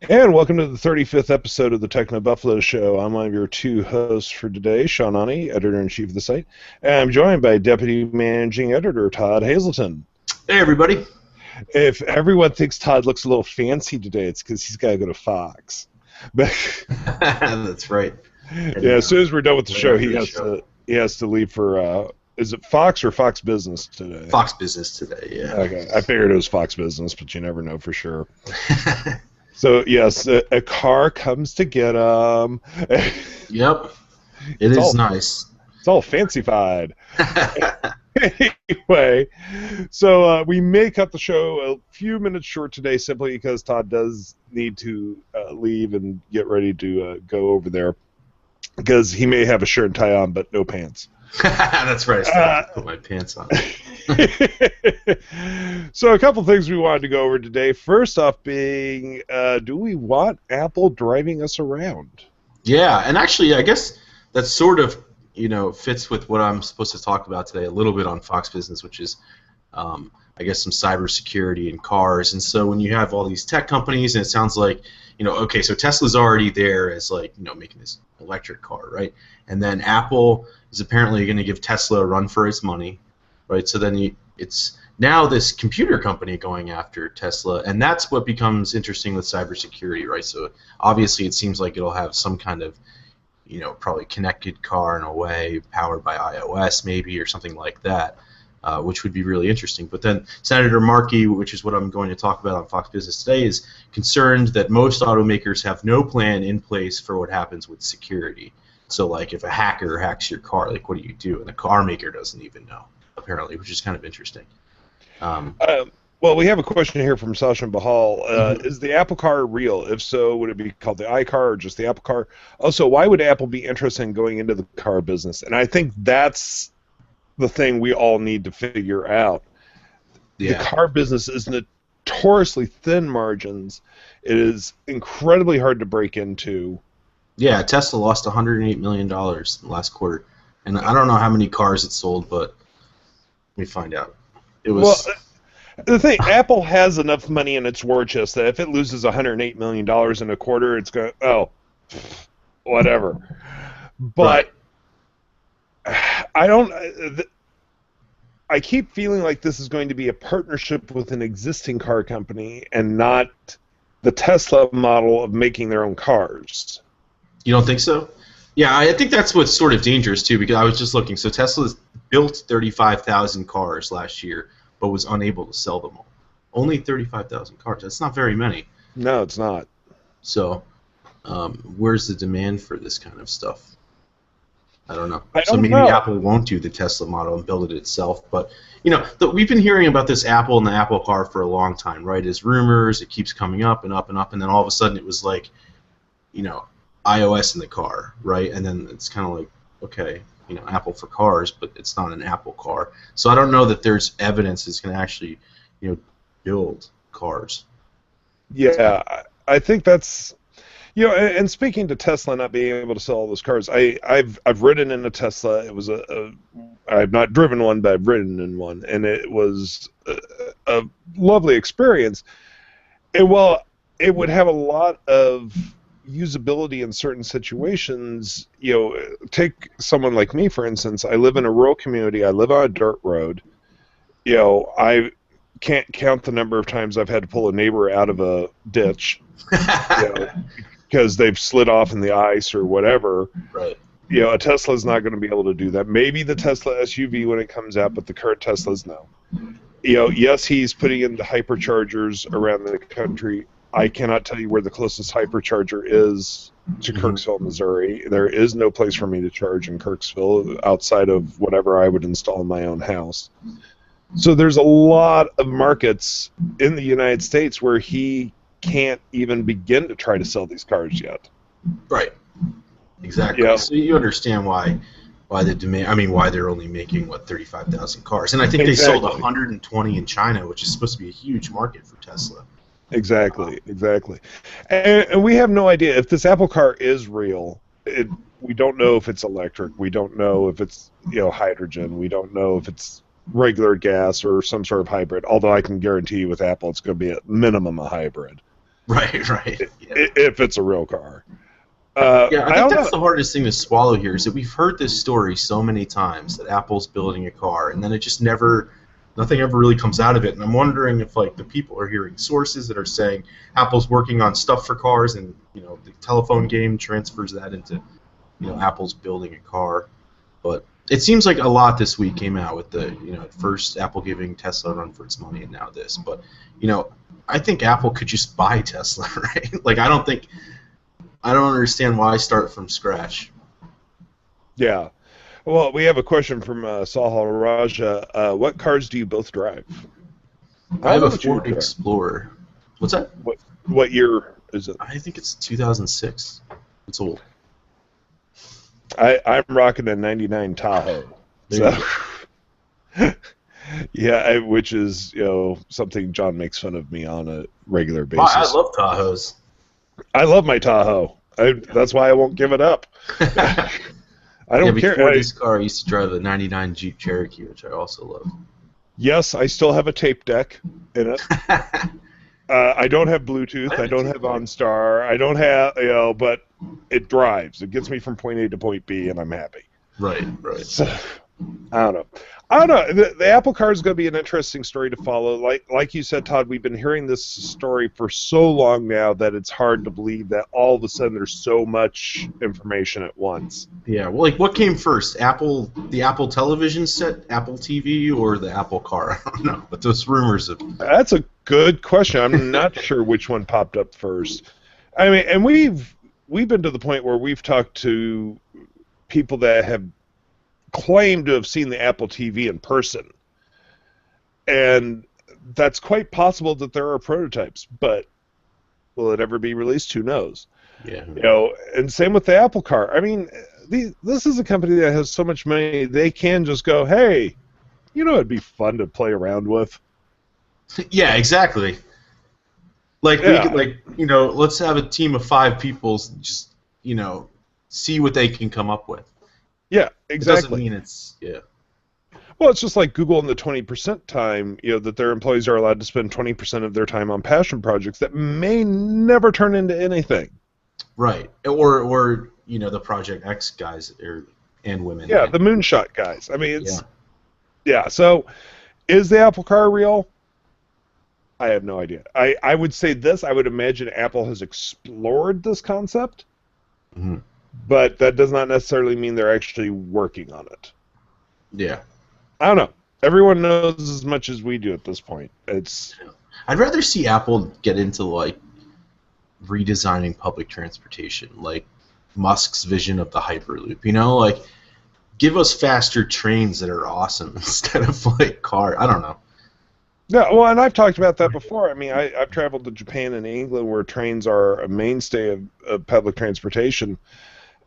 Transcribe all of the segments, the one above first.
And welcome to the 35th episode of the TechnoBuffalo Show. I'm one of your two hosts for today, Sean, editor-in-chief of the site. And I'm joined by Deputy Managing Editor Todd Hazelton. Hey, everybody. If everyone thinks Todd looks a little fancy today, it's because he's got to go to Fox. But That's right. Yeah, as soon as we're done with the show, he has to leave for, is it Fox or Fox Business today? Fox Business today, yeah. Okay, I figured it was Fox Business, but you never know for sure. So, yes, a car comes to get him. Yep. It's nice. It's all fancified. Anyway, so we may cut the show a few minutes short today simply because Todd does need to leave and get ready to go over there because he may have a shirt and tie on but no pants. That's right. I still have to put my pants on. So a couple things we wanted to go over today. First off being, do we want Apple driving us around? Yeah, and actually I guess that sort of fits with what I'm supposed to talk about today a little bit on Fox Business, which is I guess some cybersecurity in cars. And so when you have all these tech companies, and it sounds like, okay, so Tesla's already there as making this electric car, right? And then Apple is apparently going to give Tesla a run for its money, right? So then it's now this computer company going after Tesla, and that's what becomes interesting with cybersecurity, right? So obviously it seems like it'll have some kind of probably connected car in a way, powered by iOS maybe, or something like that, which would be really interesting. But then Senator Markey, which is what I'm going to talk about on Fox Business today, is concerned that most automakers have no plan in place for what happens with security. So, like, if a hacker hacks your car, like, what do you do? And the car maker doesn't even know, apparently, which is kind of interesting. Well, we have a question here from Sasha Bahal. Is the Apple Car real? If so, would it be called the iCar or just the Apple Car? Also, why would Apple be interested in going into the car business? And I think that's the thing we all need to figure out. Yeah. The car business is notoriously thin margins. It is incredibly hard to break into. Yeah, Tesla lost $108 million in the last quarter. And I don't know how many cars it sold, but let me find out. It was... Well, the thing, Apple has enough money in its war chest that if it loses $108 million in a quarter, it's going to, whatever. But right. I keep feeling like this is going to be a partnership with an existing car company and not the Tesla model of making their own cars. You don't think so? Yeah, I think that's what's sort of dangerous, too, because I was just looking. So Tesla's built 35,000 cars last year, but was unable to sell them all. Only 35,000 cars. That's not very many. No, it's not. So where's the demand for this kind of stuff? I don't know. So maybe Apple won't do the Tesla model and build it itself. But, we've been hearing about this Apple and the Apple Car for a long time, right? As rumors, it keeps coming up and up and up, and then all of a sudden it was like, iOS in the car, right? And then it's kind of like, okay, Apple for cars, but it's not an Apple car. So I don't know that there's evidence it's going to actually, build cars. Yeah, I think that's, and speaking to Tesla not being able to sell all those cars, I've ridden in a Tesla. It was I've not driven one, but I've ridden in one, and it was a lovely experience. And while it would have a lot of usability in certain situations, take someone like me, for instance. I live in a rural community. I live on a dirt road. I can't count the number of times I've had to pull a neighbor out of a ditch because they've slid off in the ice or whatever. Right. A Tesla's not going to be able to do that. Maybe the Tesla SUV when it comes out, but the current Teslas, no. Yes, he's putting in the hyperchargers around the country. I cannot tell you where the closest hypercharger is to Kirksville, Missouri. There is no place for me to charge in Kirksville outside of whatever I would install in my own house. So there's a lot of markets in the United States where he can't even begin to try to sell these cars yet. Right. Exactly. Yeah. So you understand why the demand. I mean, why they're only making 35,000 cars, and I think they sold 120 in China, which is supposed to be a huge market for Tesla. Exactly. And we have no idea if this Apple Car is real. We don't know if it's electric. We don't know if it's hydrogen. We don't know if it's regular gas or some sort of hybrid. Although I can guarantee you with Apple, it's going to be at minimum a hybrid. Right, right. Yeah. If it's a real car. Yeah, I I think don't that's know. the hardest thing to swallow here is that we've heard this story so many times that Apple's building a car, and then it just never, nothing ever really comes out of it. And I'm wondering if like the people are hearing sources that are saying Apple's working on stuff for cars, and the telephone game transfers that into Apple's building a car. But it seems like a lot this week came out with the at first Apple giving Tesla a run for its money, and now this. But I think Apple could just buy Tesla, right? Like I don't understand why start from scratch. Yeah. Well, we have a question from Sahal Raja. What cars do you both drive? I have don't know a what you Ford drive. Explorer. What's that? What year is it? I think it's 2006. It's old. I'm rocking a '99 Tahoe. There So, yeah, which is something John makes fun of me on a regular Well, I basis. love Tahoes. I love my Tahoe. That's why I won't give it up. I don't care. Before this car, I used to drive a '99 Jeep Cherokee, which I also love. Yes, I still have a tape deck in it. I don't have Bluetooth. I don't have OnStar. I don't have, but it drives. It gets me from point A to point B, and I'm happy. Right, right. So, I don't know. The Apple car is going to be an interesting story to follow. Like you said, Todd, we've been hearing this story for so long now that it's hard to believe that all of a sudden there's so much information at once. Yeah, well, like what came first? The Apple television set, Apple TV, or the Apple car? I don't know, but those rumors of... That's a good question. I'm not sure which one popped up first. I mean, and we've been to the point where we've talked to people that have claimed to have seen the Apple TV in person, and that's quite possible that there are prototypes, but will it ever be released? Who knows? Yeah. And same with the Apple car. I mean, this is a company that has so much money, they can just go, hey, it'd be fun to play around with. Yeah, exactly. Like we could, let's have a team of 5 people just, see what they can come up with. Yeah, exactly. It doesn't mean it's Well, it's just like Google and the 20% time, that their employees are allowed to spend 20% of their time on passion projects that may never turn into anything. Right. Or the Project X guys and women. Yeah, the moonshot guys. I mean, yeah. So, is the Apple car real? I have no idea. I would say this. I would imagine Apple has explored this concept, but that does not necessarily mean they're actually working on it. Yeah. I don't know. Everyone knows as much as we do at this point. I'd rather see Apple get into like redesigning public transportation, like Musk's vision of the Hyperloop. Like give us faster trains that are awesome instead of like car. I don't know. Yeah, well, and I've talked about that before. I mean, I've traveled to Japan and England where trains are a mainstay of public transportation,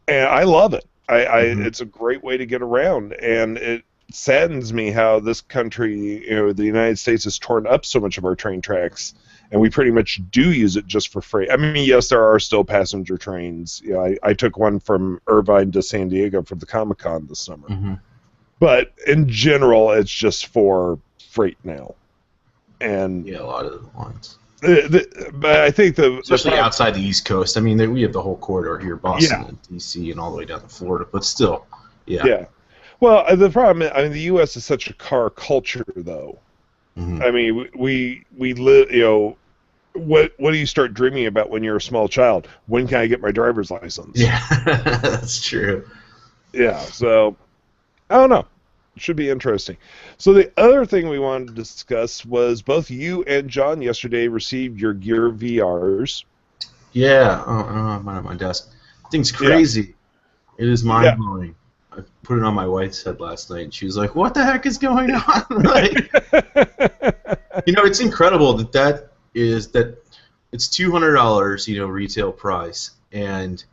and I love it. It's a great way to get around, and it saddens me how this country, the United States, has torn up so much of our train tracks, and we pretty much do use it just for freight. I mean, yes, there are still passenger trains. I took one from Irvine to San Diego for the Comic-Con this summer, but in general, it's just for freight now. And yeah, a lot of the ones. But I think especially outside the East Coast. I mean, we have the whole corridor here, Boston and D.C. and all the way down to Florida. But still, yeah. Well, the problem, I mean, the U.S. is such a car culture, though. I mean, we live. What do you start dreaming about when you're a small child? When can I get my driver's license? Yeah, that's true. Yeah. So I don't know. Should be interesting. So the other thing we wanted to discuss was both you and John yesterday received your Gear VRs. Yeah, I don't have mine on my desk. The thing's crazy. Yeah. It is mind-blowing. I put it on my wife's head last night, and she was like, what the heck is going on? Like, it's incredible that it's $200, retail price, and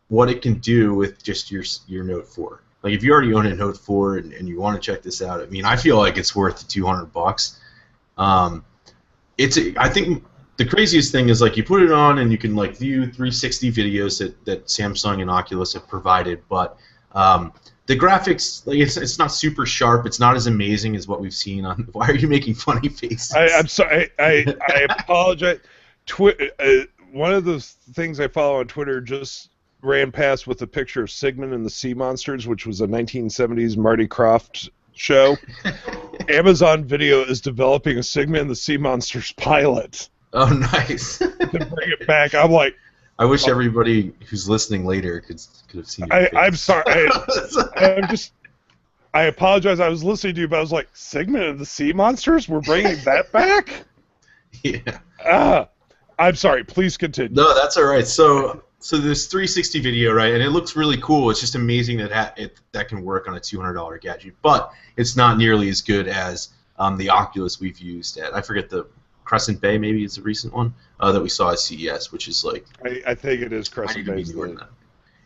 what it can do with just your Note 4. Like if you already own a Note 4 and you want to check this out, I mean, I feel like it's worth the $200. I think the craziest thing is like you put it on and you can like view 360 videos that Samsung and Oculus have provided, but the graphics, like it's not super sharp. It's not as amazing as what we've seen on. Why are you making funny faces? I'm sorry. I apologize. one of the things I follow on Twitter just ran past with a picture of Sigmund and the Sea Monsters, which was a 1970s Marty Krofft show. Amazon Video is developing a Sigmund and the Sea Monsters pilot. Oh, nice. To bring it back. I'm like, I wish everybody who's listening later could have seen it. I'm sorry. I apologize. I was listening to you, but I was like, Sigmund and the Sea Monsters? We're bringing that back? Yeah. I'm sorry. Please continue. No, that's all right. So there's 360 video, right? And it looks really cool. It's just amazing that that can work on a $200 gadget. But it's not nearly as good as the Oculus we've used at, I forget, the Crescent Bay, maybe it's a recent one, that we saw at CES, which is like... I think it is Crescent Bay.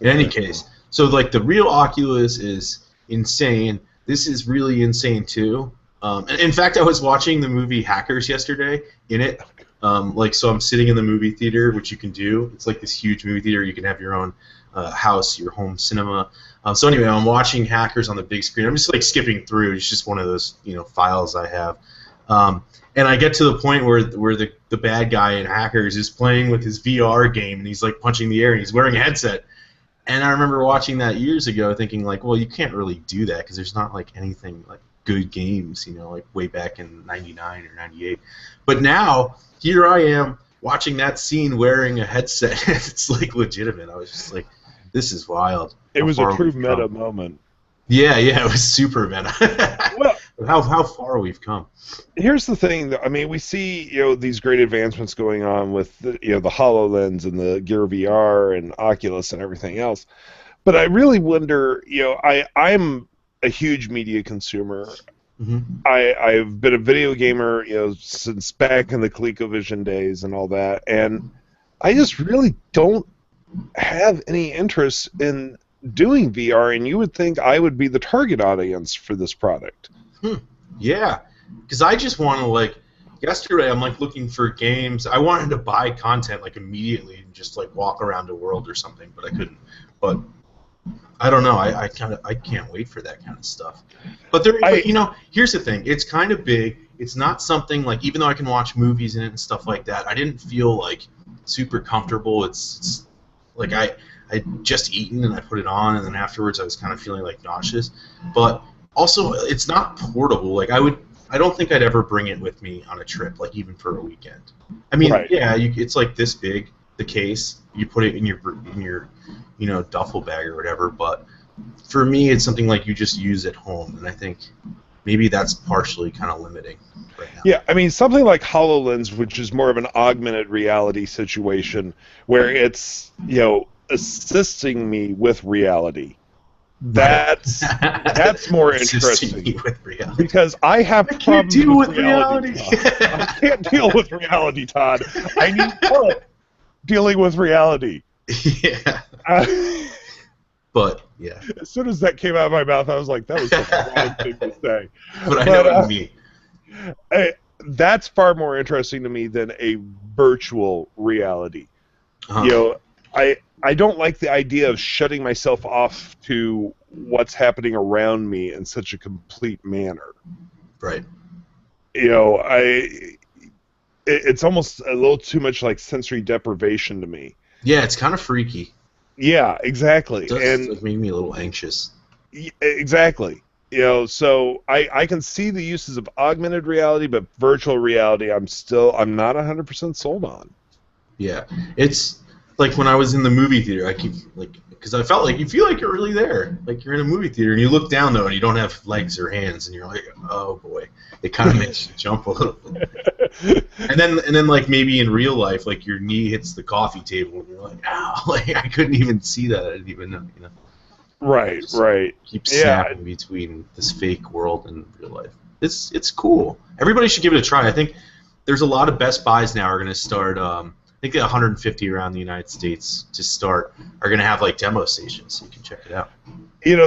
In any case, so like the real Oculus is insane. This is really insane too. And in fact, I was watching the movie Hackers yesterday in it. So I'm sitting in the movie theater, which you can do. It's like this huge movie theater. You can have your own house, your home cinema. So anyway, I'm watching Hackers on the big screen. I'm just like skipping through. It's just one of those files I have. And I get to the point where the bad guy in Hackers is playing with his VR game, and he's like punching the air, and he's wearing a headset. And I remember watching that years ago, thinking like, well, you can't really do that because there's not like anything like good games, like way back in '99 or '98. But now here I am watching that scene wearing a headset. It's like legitimate. I was just like, this is wild. It was a true meta moment. Yeah, it was super meta. Well, how far we've come. Here's the thing. I mean, we see these great advancements going on with the HoloLens and the Gear VR and Oculus and everything else. But I really wonder. I'm a huge media consumer. Mm-hmm. I've been a video gamer, since back in the ColecoVision days and all that, and I just really don't have any interest in doing VR, and you would think I would be the target audience for this product. Yeah, because I just want to, yesterday I'm, looking for games. I wanted to buy content, immediately and just, walk around the world or something, but I couldn't. But I don't know. I can't wait for that kind of stuff. But here's the thing. It's kind of big. It's not something, even though I can watch movies in it and stuff like that, I didn't feel, super comfortable. It's I'd just eaten and I put it on, and then afterwards I was kind of feeling nauseous. But also, it's not portable. I don't think I'd ever bring it with me on a trip, even for a weekend. I mean, right. Yeah, it's this big, the case. You put it in your duffel bag or whatever. But for me, it's something you just use at home, and I think maybe that's partially kind of limiting right now. Yeah, I mean, something like HoloLens, which is more of an augmented reality situation, where it's assisting me with reality. That's more interesting because I have problems with reality. I can't deal with reality, Todd. I need help dealing with reality. Yeah. But yeah. As soon as that came out of my mouth, I was like, "That was the wrong thing to say." But I know what you mean. That's far more interesting to me than a virtual reality. Uh-huh. I don't like the idea of shutting myself off to what's happening around me in such a complete manner. Right. It's almost a little too much like sensory deprivation to me. Yeah, it's kind of freaky. Yeah, exactly. It does make me a little anxious. Exactly. So I can see the uses of augmented reality, but virtual reality I'm not 100% sold on. Yeah. It's when I was in the movie theater, I keep because I felt you feel you're really there, you're in a movie theater, and you look down though, and you don't have legs or hands, and you're like, oh boy, it kind of makes you jump a little bit. And then maybe in real life, your knee hits the coffee table, and you're like, ow, I couldn't even see that, I didn't even know, Right, right. Keep snapping between this fake world and real life. It's cool. Everybody should give it a try. I think there's a lot of Best Buys now are going to start. I think 150 around the United States to start are going to have demo stations, so you can check it out.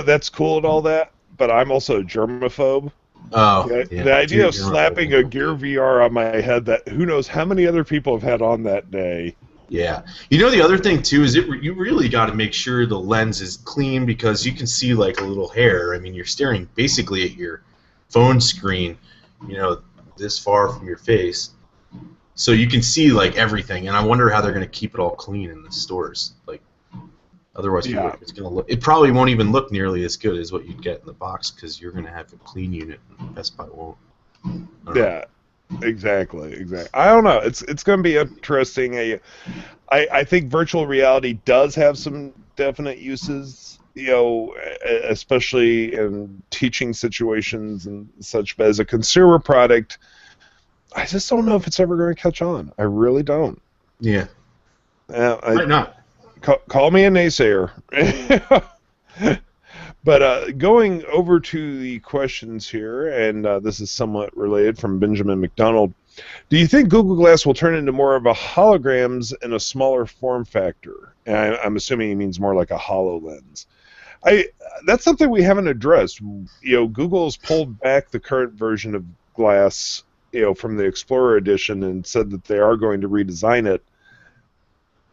That's cool and all that, but I'm also a germaphobe. Oh, the idea of slapping a Gear VR on my head that who knows how many other people have had on that day. Yeah. The other thing, too, is you really got to make sure the lens is clean because you can see, a little hair. I mean, you're staring basically at your phone screen, this far from your face. So you can see like everything, and I wonder how they're going to keep it all clean in the stores. Like, otherwise, it's going to look. It probably won't even look nearly as good as what you'd get in the box because you're going to have a clean unit, and Best Buy won't. Yeah, exactly. I don't know. It's going to be interesting. I think virtual reality does have some definite uses, especially in teaching situations and such. But as a consumer product, I just don't know if it's ever going to catch on. I really don't. Yeah. Why not? Call me a naysayer. But going over to the questions here, and this is somewhat related from Benjamin McDonald. Do you think Google Glass will turn into more of a holograms in a smaller form factor? And I'm assuming he means more like a HoloLens. That's something we haven't addressed. Google's pulled back the current version of Glass, from the Explorer edition and said that they are going to redesign it.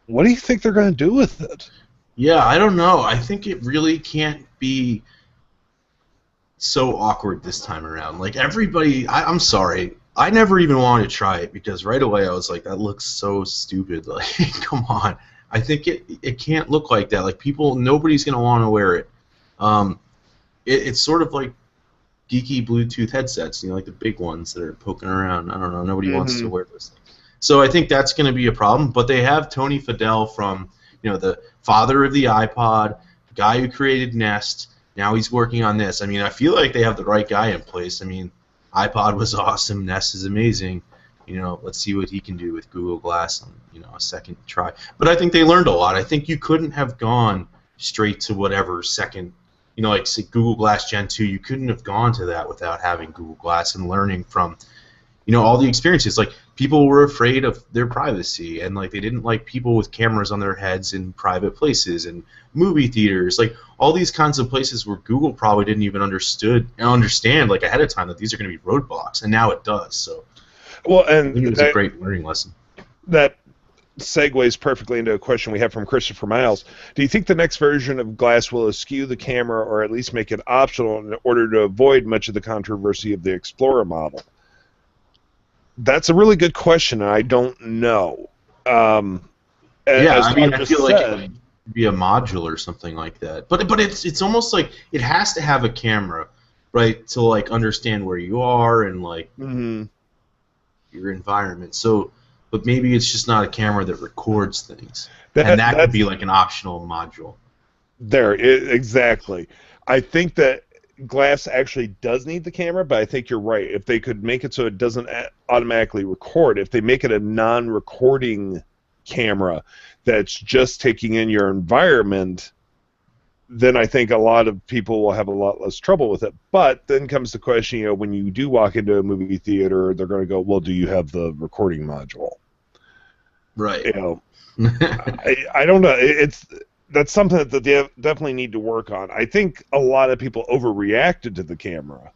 What do you think they're going to do with it? Yeah, I don't know. I think it really can't be so awkward this time around. Like, everybody, I'm sorry, I never even wanted to try it because right away I was like, that looks so stupid. Like, come on. I think it can't look like that. Like, nobody's going to want to wear it. It's sort of like geeky Bluetooth headsets, like the big ones that are poking around. I don't know. Nobody wants to wear those things. So I think that's going to be a problem. But they have Tony Fadell from, the father of the iPod, the guy who created Nest. Now he's working on this. I mean, I feel like they have the right guy in place. I mean, iPod was awesome. Nest is amazing. Let's see what he can do with Google Glass on, a second try. But I think they learned a lot. I think you couldn't have gone straight to whatever second, like say Google Glass Gen 2, you couldn't have gone to that without having Google Glass and learning from, all the experiences. Like, people were afraid of their privacy, and like they didn't like people with cameras on their heads in private places and movie theaters, like all these kinds of places where Google probably didn't even understand like ahead of time that these are going to be roadblocks, and now it does. So, well, and I think it was a great learning lesson. That segues perfectly into a question we have from Christopher Miles. Do you think the next version of Glass will eschew the camera or at least make it optional in order to avoid much of the controversy of the Explorer model? That's a really good question, and I don't know. I mean, I feel like it would be a module or something like that. But it's almost like it has to have a camera, right, to like understand where you are and like your environment. So, but maybe it's just not a camera that records things, and that could be like an optional module. Exactly. I think that Glass actually does need the camera, but I think you're right. If they could make it so it doesn't automatically record, if they make it a non-recording camera that's just taking in your environment, then I think a lot of people will have a lot less trouble with it. But then comes the question, when you do walk into a movie theater, they're going to go, well, do you have the recording module? Right. I don't know. That's something that they definitely need to work on. I think a lot of people overreacted to the camera.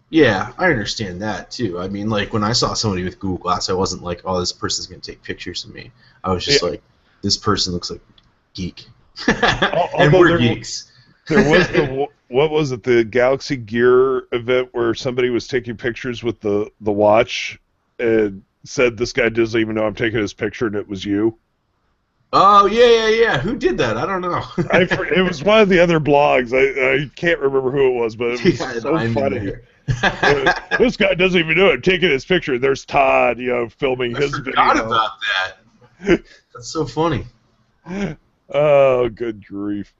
Yeah, I understand that too. I mean, like when I saw somebody with Google Glass, I wasn't like, "Oh, this person's gonna take pictures of me." I was just like, "This person looks like a geek," and we're geeks. There was what was it? The Galaxy Gear event where somebody was taking pictures with the watch and said, "This guy doesn't even know I'm taking his picture," and it was you. Oh, yeah. Who did that? I don't know. It was one of the other blogs. I can't remember who it was, but it was so funny. This guy doesn't even know it. Taking his picture. There's Todd, filming his video. I forgot about that. That's so funny. Oh, good grief.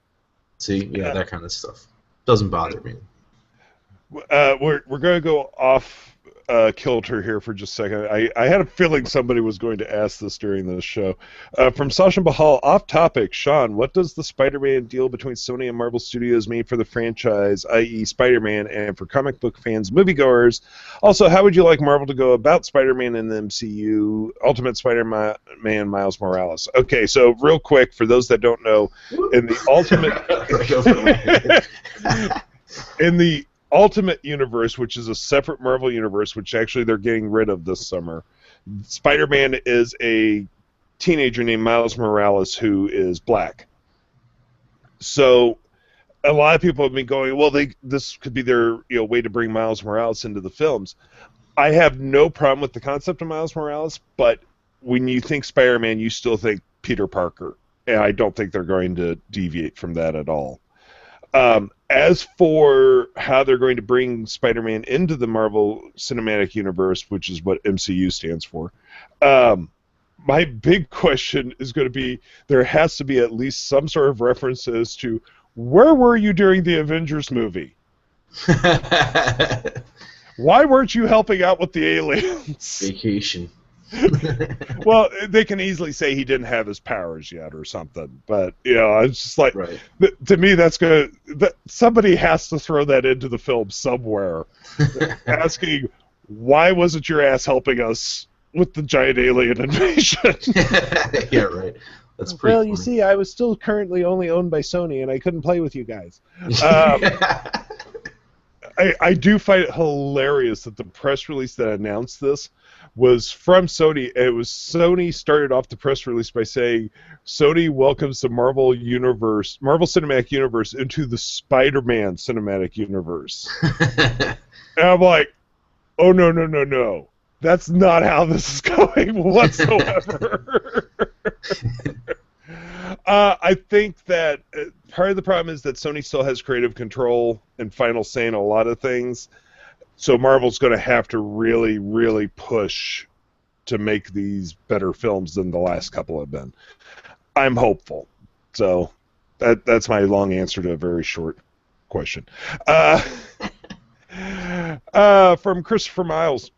See, yeah, that kind of stuff. Doesn't bother me. We're going to go off kilter here for just a second. I had a feeling somebody was going to ask this during this show. From Sasha Bahal, off topic, Sean, what does the Spider-Man deal between Sony and Marvel Studios mean for the franchise, i.e. Spider-Man, and for comic book fans, moviegoers? Also, how would you like Marvel to go about Spider-Man in the MCU, Ultimate Spider-Man Miles Morales? Okay, so real quick, for those that don't know, in the Ultimate Universe, which is a separate Marvel universe, which actually they're getting rid of this summer, Spider-Man is a teenager named Miles Morales who is black. So a lot of people have been going, well, this could be their way to bring Miles Morales into the films. I have no problem with the concept of Miles Morales, but when you think Spider-Man, you still think Peter Parker, and I don't think they're going to deviate from that at all. As for how they're going to bring Spider-Man into the Marvel Cinematic Universe, which is what MCU stands for, my big question is going to be, there has to be at least some sort of references to, where were you during the Avengers movie? Why weren't you helping out with the aliens? Vacation. Well, they can easily say he didn't have his powers yet or something, but it's just like, right. To me, that's gonna. Somebody has to throw that into the film somewhere, asking, why wasn't your ass helping us with the giant alien invasion? Yeah, right. That's pretty. Well, funny. you see, I was still currently only owned by Sony, and I couldn't play with you guys. I do find it hilarious that the press release that announced this was from Sony. It was Sony started off the press release by saying, Sony welcomes the Marvel Cinematic Universe into the Spider-Man Cinematic Universe. And I'm like, oh, no. That's not how this is going whatsoever. I think that part of the problem is that Sony still has creative control and final say in a lot of things. So Marvel's going to have to really, really push to make these better films than the last couple have been. I'm hopeful. So that's my long answer to a very short question. From Christopher Miles.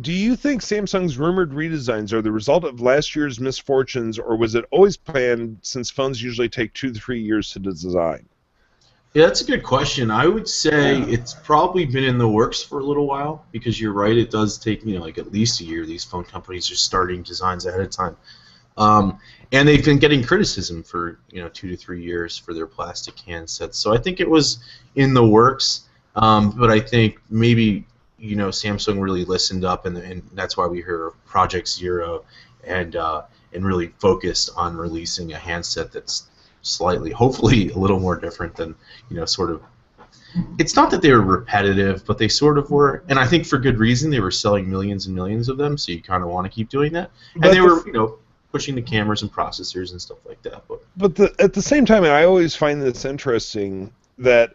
Do you think Samsung's rumored redesigns are the result of last year's misfortunes, or was it always planned, since phones usually take 2 to 3 years to design? Yeah, that's a good question. I would say it's probably been in the works for a little while, because you're right, it does take like at least a year. These phone companies are starting designs ahead of time. And they've been getting criticism for 2 to 3 years for their plastic handsets. So I think it was in the works, but I think maybe Samsung really listened up, and that's why we hear of Project Zero, and really focused on releasing a handset that's slightly, hopefully, a little more different than sort of. It's not that they were repetitive, but they sort of were, and I think for good reason. They were selling millions and millions of them, so you kind of want to keep doing that. And they were, pushing the cameras and processors and stuff like that. But at the same time, I always find this interesting that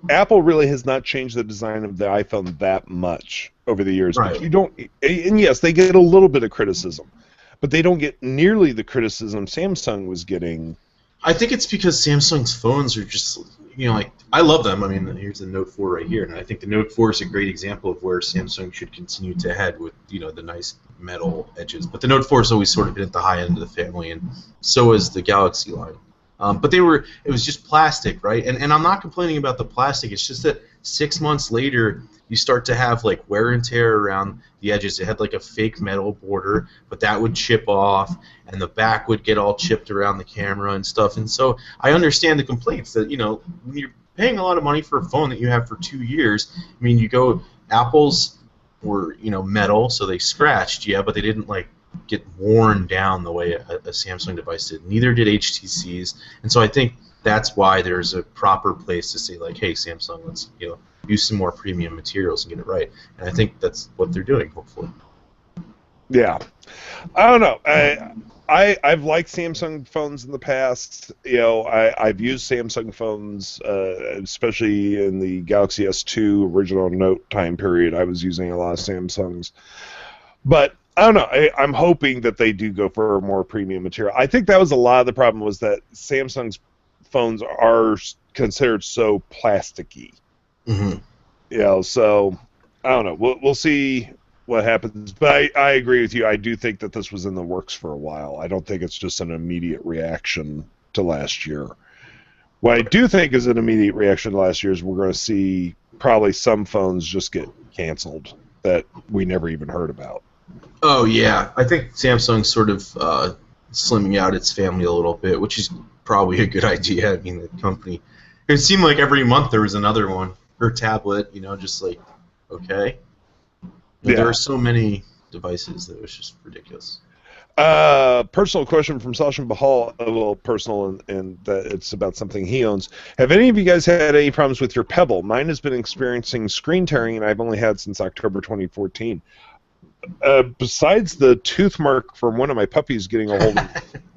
Apple really has not changed the design of the iPhone that much over the years. Right. But you don't, and yes, they get a little bit of criticism, but they don't get nearly the criticism Samsung was getting. I think it's because Samsung's phones are just, I love them. I mean, here's the Note 4 right here, and I think the Note 4 is a great example of where Samsung should continue to head with, the nice metal edges. But the Note 4 has always sort of been at the high end of the family, and so is the Galaxy line. But it was just plastic, right? And I'm not complaining about the plastic. It's just that 6 months later, you start to have like wear and tear around the edges. It had like a fake metal border, but that would chip off, and the back would get all chipped around the camera and stuff. And so I understand the complaints that when you're paying a lot of money for a phone that you have for 2 years. I mean, Apple's were metal, so they scratched, yeah, but they didn't like get worn down the way a Samsung device did. Neither did HTC's, and so I think that's why there's a proper place to say like, hey, Samsung, let's use some more premium materials and get it right. And I think that's what they're doing, hopefully. Yeah, I don't know. I've liked Samsung phones in the past. I've used Samsung phones, especially in the Galaxy S2 original Note time period. I was using a lot of Samsungs, but I don't know. I'm hoping that they do go for a more premium material. I think that was a lot of the problem, was that Samsung's phones are considered so plasticky. Mm-hmm. So I don't know. We'll see what happens. But I agree with you. I do think that this was in the works for a while. I don't think it's just an immediate reaction to last year. What I do think is an immediate reaction to last year is we're going to see probably some phones just get canceled that we never even heard about. Oh, yeah. I think Samsung's sort of slimming out its family a little bit, which is probably a good idea. I mean, the company... It seemed like every month there was another one. Or tablet, just like, okay. Yeah. There are so many devices that it was just ridiculous. Personal question from Sasha Bahal, a little personal, and that it's about something he owns. Have any of you guys had any problems with your Pebble? Mine has been experiencing screen tearing, and I've only had since October 2014. Besides the tooth mark from one of my puppies getting a hold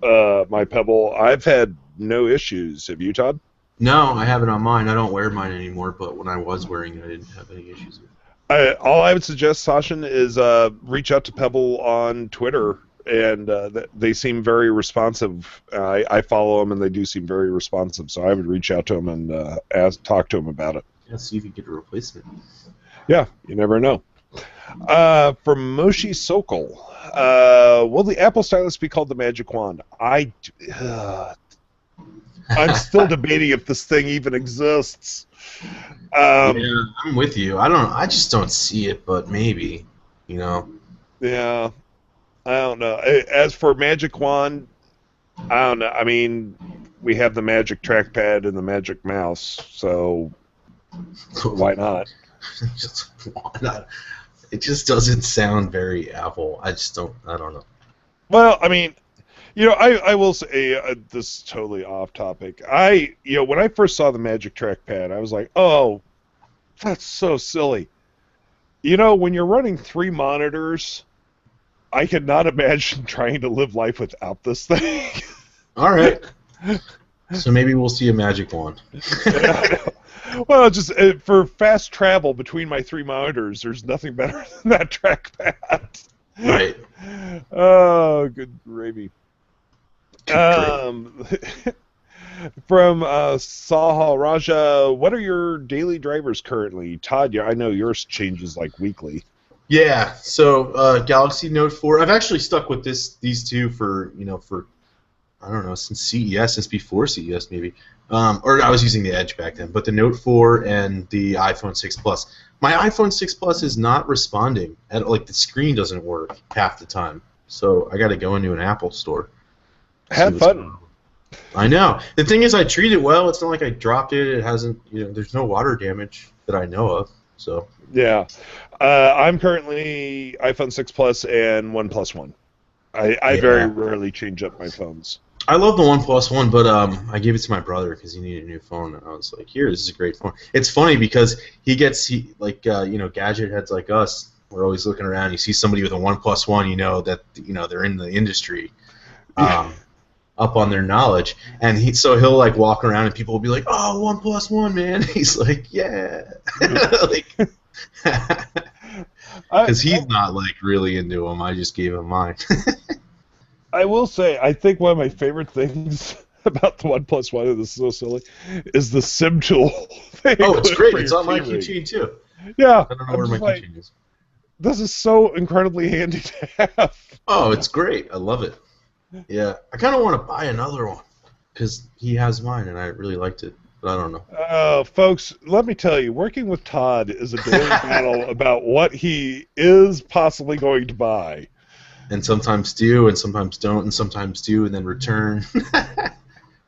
of my Pebble, I've had no issues. Have you, Todd? No, I have it on mine. I don't wear mine anymore, but when I was wearing it, I didn't have any issues with it. All I would suggest, Sashin, is reach out to Pebble on Twitter, and they seem very responsive. I follow them, and they do seem very responsive. So I would reach out to them and talk to them about it. Yeah, see if you get a replacement. Yeah, you never know. From Moshi Sokol, will the Apple Stylus be called the Magic Wand? I'm still debating if this thing even exists. Yeah, I'm with you. I just don't see it, but maybe, you know. Yeah, I don't know. As for Magic Wand, I don't know. I mean, we have the Magic Trackpad and the Magic Mouse, so why not? Just why not? It just doesn't sound very Apple. I don't know. Well, I mean, I will say this is totally off topic. When I first saw the Magic Trackpad, I was like, oh, that's so silly. When you're running 3 monitors, I could not imagine trying to live life without this thing. All right. So maybe we'll see a Magic Wand. Well, just for fast travel between my 3 monitors, there's nothing better than that trackpad. Right. Oh, good gravy. From Sahal Raja, what are your daily drivers currently? Todd, yeah, I know yours changes like weekly. Yeah. So Galaxy Note 4. I've actually stuck with these two for I don't know, since CES, since before CES maybe. Or I was using the Edge back then, but the Note 4 and the iPhone 6 Plus. My iPhone 6 Plus is not responding. The screen doesn't work half the time. So I got to go into an Apple store. Have fun. I know. The thing is, I treat it well. It's not like I dropped it. It hasn't, there's no water damage that I know of. So yeah. I'm currently iPhone 6 Plus and OnePlus One. I very rarely change up my phones. I love the OnePlus One, but I gave it to my brother because he needed a new phone, and I was like, "Here, this is a great phone." It's funny because gadget heads like us, we're always looking around. You see somebody with a OnePlus One, you know that they're in the industry, up on their knowledge, and he'll like walk around, and people will be like, "Oh, OnePlus One, man!" He's like, "Yeah," because he's not like really into them. I just gave him mine. I will say, I think one of my favorite things about the OnePlus One, and this is so silly, is the SIM tool thing. Oh, it's great. It's on my keychain, too. Yeah. I don't know where my keychain is. This is so incredibly handy to have. Oh, it's great. I love it. Yeah. I kind of want to buy another one because he has mine, and I really liked it. But I don't know. Folks, let me tell you, working with Todd is a daily battle about what he is possibly going to buy. And sometimes do, and sometimes don't, and sometimes do, and then return.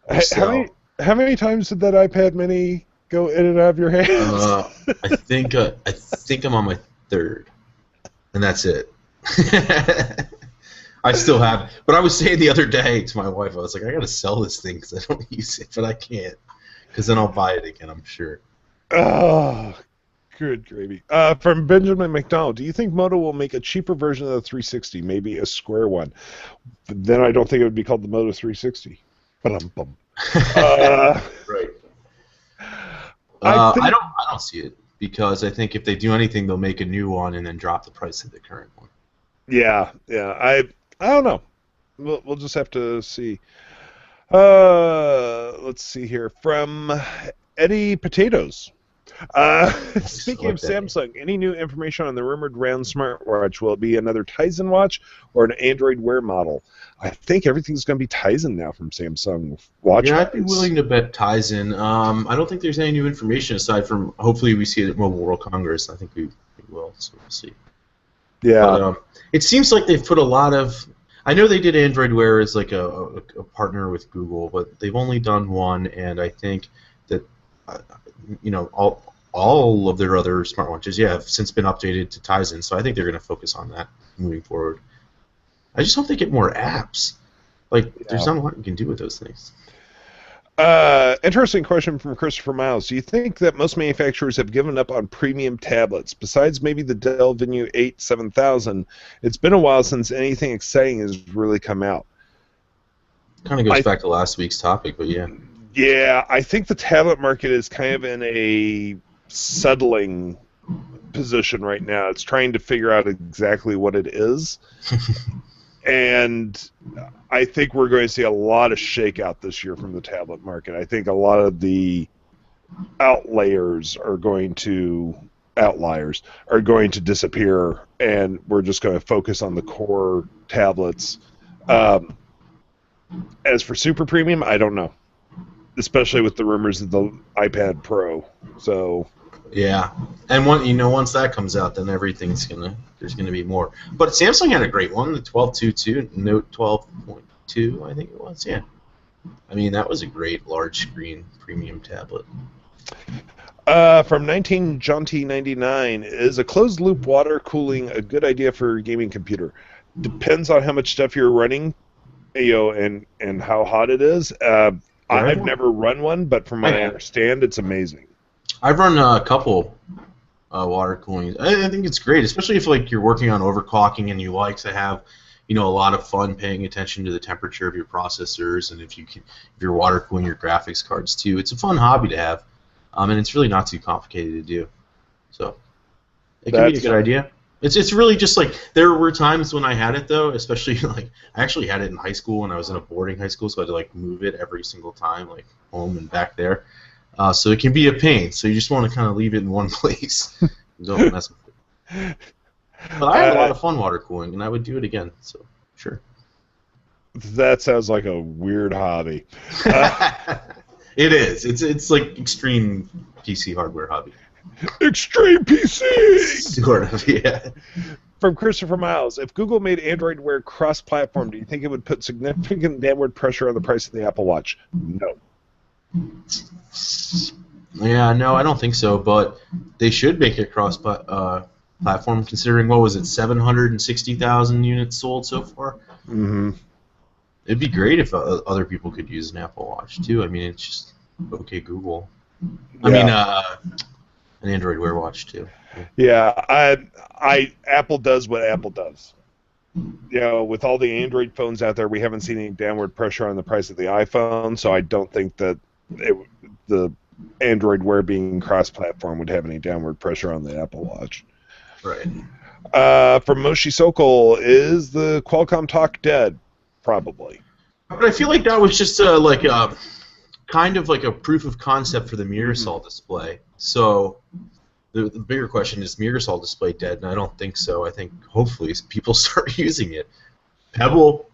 How many times did that iPad Mini go in and out of your hands? I think I'm on my 3rd, and that's it. I still have it. But I was saying the other day to my wife, I was like, I gotta sell this thing because I don't use it, but I can't, because then I'll buy it again, I'm sure. Oh, good gravy. From Benjamin McDonald, do you think Moto will make a cheaper version of the 360, maybe a square one? But then I don't think it would be called the Moto 360. Ba-dum-bum. Right. I don't see it because I think if they do anything, they'll make a new one and then drop the price of the current one. Yeah. I don't know. We'll just have to see. Let's see here from Eddie Potatoes. Speaking of Samsung, any new information on the rumored round smartwatch? Will it be another Tizen watch or an Android Wear model? I think everything's going to be Tizen now from Samsung watch. Yeah, I'd be willing to bet Tizen. I don't think there's any new information aside from hopefully we see it at Mobile World Congress. I think we will, so we'll see. Yeah. But, it seems like they've put a lot of. I know they did Android Wear as like a partner with Google, but they've only done one, and I think that all of their other smartwatches, have since been updated to Tizen, so I think they're going to focus on that moving forward. I just hope they get more apps. Like, there's not a lot you can do with those things. Interesting question from Christopher Miles. Do you think that most manufacturers have given up on premium tablets? Besides maybe the Dell Venue 8 7000, it's been a while since anything exciting has really come out. Kind of goes back to last week's topic, but yeah. Yeah, I think the tablet market is kind of in a settling position right now. It's trying to figure out exactly what it is. And I think we're going to see a lot of shakeout this year from the tablet market. I think a lot of the outliers are going to disappear, and we're just going to focus on the core tablets. As for super premium, I don't know, especially with the rumors of the iPad Pro. So yeah, and once that comes out, then there's gonna be more. But Samsung had a great one, the 1222 Note 12.2, I think it was. Yeah, I mean that was a great large screen premium tablet. From 19Jaunty99, is a closed loop water cooling a good idea for a gaming computer? Depends on how much stuff you're running, and how hot it is. I've never run one, but from what I understand, it's amazing. I've run a couple water cooling. I think it's great, especially if you're working on overclocking and you like to have a lot of fun paying attention to the temperature of your processors, and if you're water cooling your graphics cards too. It's a fun hobby to have, and it's really not too complicated to do. So it can be a good idea. It's really just there were times when I had it though, especially I actually had it in high school when I was in a boarding high school, so I had to move it every single time, home and back there. So it can be a pain. So you just want to kind of leave it in one place. Don't mess with it. But I had a lot of fun water cooling, and I would do it again. So sure. That sounds like a weird hobby. It is. It's like extreme PC hardware hobby. Extreme PC! Sort of, yeah. From Christopher Miles, if Google made Android Wear cross-platform, do you think it would put significant downward pressure on the price of the Apple Watch? No. Yeah, no, I don't think so, but they should make it cross-platform, considering, 760,000 units sold so far? Mm-hmm. It'd be great if other people could use an Apple Watch, too. I mean, it's just, okay, Google. Yeah. An Android Wear watch, too. Yeah, Apple does what Apple does. With all the Android phones out there, we haven't seen any downward pressure on the price of the iPhone, so I don't think that the Android Wear being cross-platform would have any downward pressure on the Apple Watch. Right. From Moshi Sokol, is the Qualcomm talk dead? Probably. But I feel like that was just kind of like a proof of concept for the Mirasol display. So the bigger question is Mirasol display dead? And I don't think so. I think hopefully people start using it. Pebble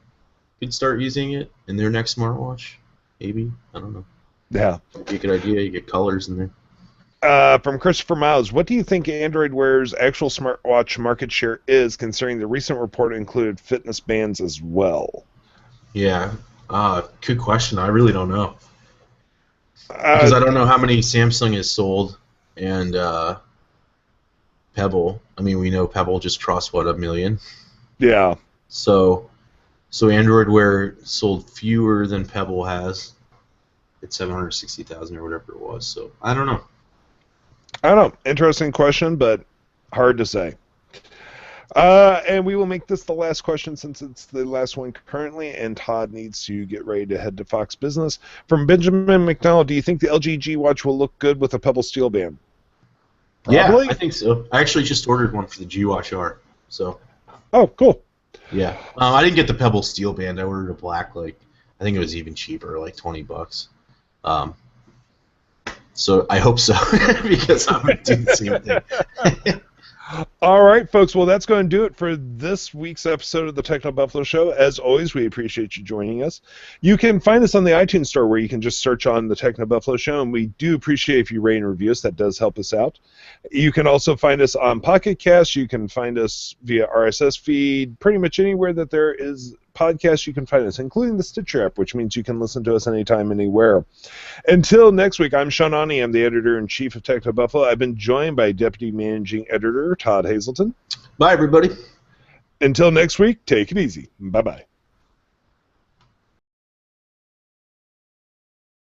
could start using it in their next smartwatch. Maybe. I don't know. Yeah. It'd be a good idea. You get colors in there. From Christopher Miles, what do you think Android Wear's actual smartwatch market share is, considering the recent report included fitness bands as well? Yeah. Good question. I really don't know. Because I don't know how many Samsung has sold, and Pebble. I mean, we know Pebble just crossed 1 million. Yeah. So Android Wear sold fewer than Pebble has. It's 760,000 or whatever it was. So I don't know. Interesting question, but hard to say. And we will make this the last question since it's the last one currently, and Todd needs to get ready to head to Fox Business. From Benjamin McDonald, do you think the LG G Watch will look good with a Pebble Steel band? Probably. Yeah, I think so. I actually just ordered one for the G Watch R. So. Oh, cool. Yeah. I didn't get the Pebble Steel band. I ordered a black, I think it was even cheaper, $20. So I hope so, because I'm doing the same thing. All right, folks. Well, that's going to do it for this week's episode of the TechnoBuffalo Show. As always, we appreciate you joining us. You can find us on the iTunes Store, where you can just search on the TechnoBuffalo Show, and we do appreciate if you rate and review us. That does help us out. You can also find us on Pocket Cast. You can find us via RSS feed. Pretty much anywhere that there is podcasts, you can find us, including the Stitcher app, which means you can listen to us anytime, anywhere. Until next week, I'm Sean Ani. I'm the editor-in-chief of TechnoBuffalo. I've been joined by Deputy Managing Editor Todd Hazelton. Bye, everybody. Until next week, take it easy. Bye-bye.